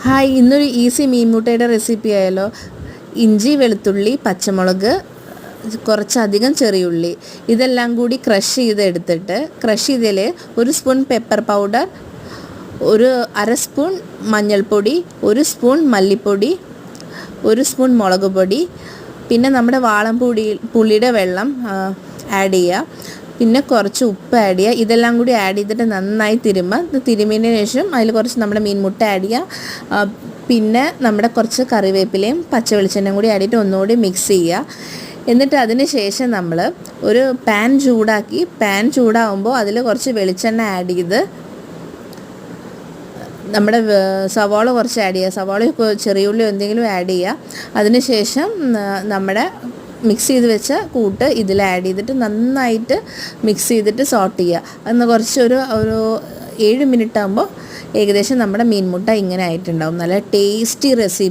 Hi, ഇന്നൊരു easy മീൻമുട്ടയുടെ recipe ആയാലോ. ഇഞ്ചി, വെളുത്തുള്ളി, പച്ചമുളക്, കുറച്ചധികം ചെറിയുള്ളി ഇതെല്ലാം കൂടി ക്രഷ് ചെയ്തെടുത്തിട്ട് ക്രഷ് ചെയ്തതിൽ ഒരു സ്പൂൺ പെപ്പർ പൗഡർ, ഒരു അര സ്പൂൺ മഞ്ഞൾപ്പൊടി, ഒരു സ്പൂൺ മല്ലിപ്പൊടി, ഒരു സ്പൂൺ മുളക് പൊടി, പിന്നെ നമ്മുടെ പുളിയുടെ വെള്ളം ആഡ് ചെയ്യുക. പിന്നെ കുറച്ച് ഉപ്പ് ആഡ് ചെയ്യുക. ഇതെല്ലാം കൂടി ആഡ് ചെയ്തിട്ട് നന്നായി തിരുമ്മിയതിന് ശേഷം അതിൽ കുറച്ച് നമ്മുടെ മീൻമുട്ട ആഡ് ചെയ്യുക. പിന്നെ നമ്മുടെ കുറച്ച് കറിവേപ്പിലയും പച്ച വെളിച്ചെണ്ണയും കൂടി ആഡ് ചെയ്തിട്ട് ഒന്നുകൂടി മിക്സ് ചെയ്യുക. എന്നിട്ട് അതിന് ശേഷം നമ്മൾ ഒരു പാൻ ചൂടാകുമ്പോൾ അതിൽ കുറച്ച് വെളിച്ചെണ്ണ ആഡ് ചെയ്ത് നമ്മുടെ സവാള കുറച്ച് ആഡ് ചെയ്യുക. സവാള ചെറിയുള്ളി എന്തെങ്കിലും ആഡ് ചെയ്യുക. അതിന് ശേഷം നമ്മുടെ മിക്സ് ചെയ്ത് വെച്ച കൂട്ട് ഇതിൽ ആഡ് ചെയ്തിട്ട് നന്നായിട്ട് മിക്സ് ചെയ്തിട്ട് സോട്ട് ചെയ്യുക. അന്ന് ഒരു 7 മിനിറ്റ് ആകുമ്പോൾ ഏകദേശം നമ്മുടെ മീൻമുട്ട ഇങ്ങനെ ആയിട്ടുണ്ടാവും. നല്ല ടേസ്റ്റി റെസിപ്പി.